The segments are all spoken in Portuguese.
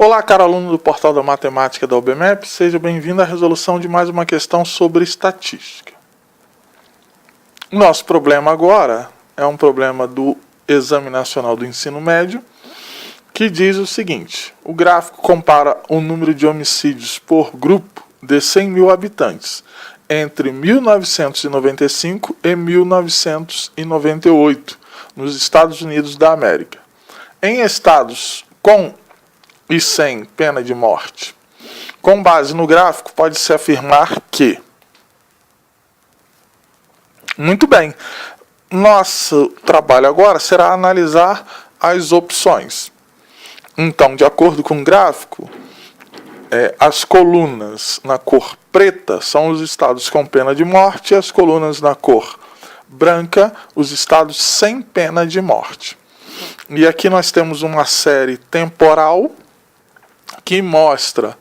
Olá, caro aluno do portal da matemática da UBMEP, seja bem-vindo à resolução de mais uma questão sobre estatística. Nosso problema agora é um problema do Exame Nacional do Ensino Médio, que diz o seguinte: o gráfico compara o número de homicídios por grupo de 100 mil habitantes entre 1995 e 1998, nos Estados Unidos da América. Em estados com e sem pena de morte. Com base no gráfico, pode-se afirmar que... Muito bem. Nosso trabalho agora será analisar as opções. Então, de acordo com o gráfico, as colunas na cor preta são os estados com pena de morte e as colunas na cor branca, os estados sem pena de morte. E aqui nós temos uma série temporal que mostra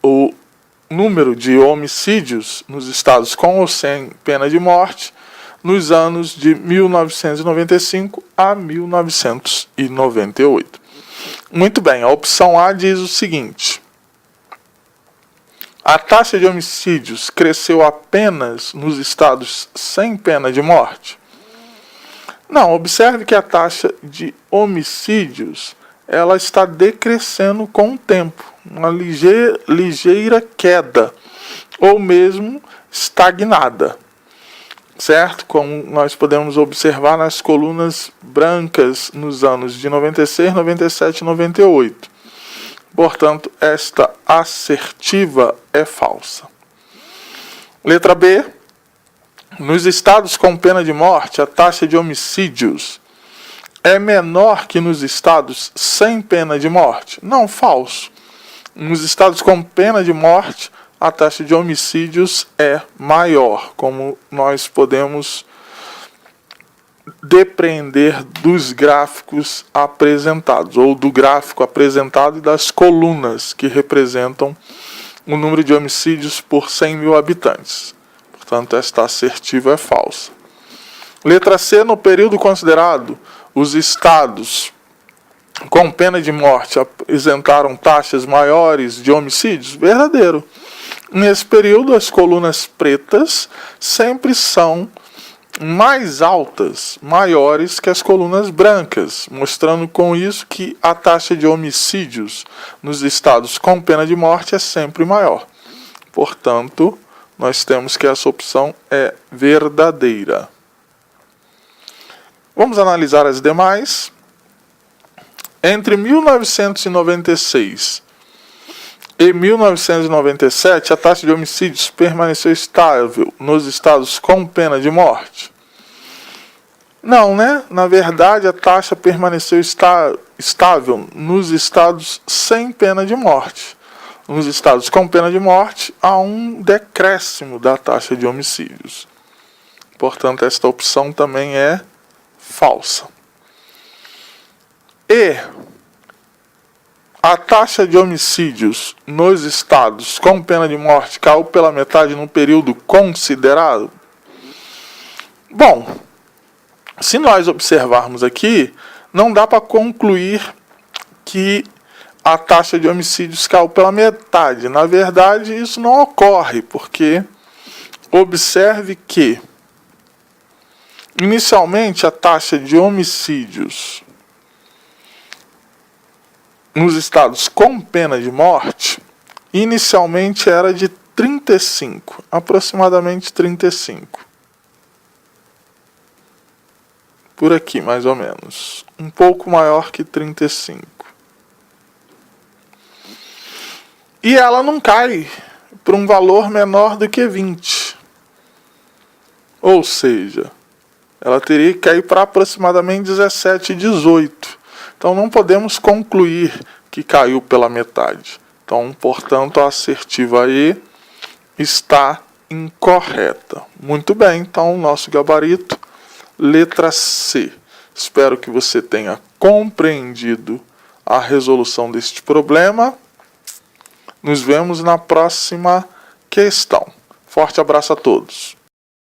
o número de homicídios nos estados com ou sem pena de morte nos anos de 1995 a 1998. Muito bem, a opção A diz o seguinte: a taxa de homicídios cresceu apenas nos estados sem pena de morte? Não, observe que a taxa de homicídios ela está decrescendo com o tempo, uma ligeira queda, ou mesmo estagnada, certo? Como nós podemos observar nas colunas brancas nos anos de 96, 97 e 98. Portanto, esta assertiva é falsa. Letra B. Nos estados com pena de morte, a taxa de homicídios é menor que nos estados sem pena de morte? Não, falso. Nos estados com pena de morte, a taxa de homicídios é maior, como nós podemos depreender dos gráficos apresentados, ou do gráfico apresentado e das colunas que representam o número de homicídios por 100 mil habitantes. Portanto, esta assertiva é falsa. Letra C. No período considerado, os estados com pena de morte apresentaram taxas maiores de homicídios? Verdadeiro. Nesse período, as colunas pretas sempre são mais altas, maiores que as colunas brancas, mostrando com isso que a taxa de homicídios nos estados com pena de morte é sempre maior. Portanto, nós temos que essa opção é verdadeira. Vamos analisar as demais. Entre 1996 e 1997, a taxa de homicídios permaneceu estável nos estados com pena de morte? Não, né? Na verdade, a taxa permaneceu estável nos estados sem pena de morte. Nos estados com pena de morte, há um decréscimo da taxa de homicídios. Portanto, esta opção também é falsa. E a taxa de homicídios nos estados com pena de morte caiu pela metade no período considerado? Bom, se nós observarmos aqui, não dá para concluir que a taxa de homicídios caiu pela metade. Na verdade, isso não ocorre, porque observe que inicialmente, a taxa de homicídios nos estados com pena de morte, inicialmente era de 35, aproximadamente 35. Por aqui, mais ou menos. Um pouco maior que 35. E ela não cai para um valor menor do que 20. Ou seja, ela teria que cair para aproximadamente 17, 18. Então, não podemos concluir que caiu pela metade. Então, portanto, a assertiva E está incorreta. Muito bem, então, o nosso gabarito, letra C. Espero que você tenha compreendido a resolução deste problema. Nos vemos na próxima questão. Forte abraço a todos.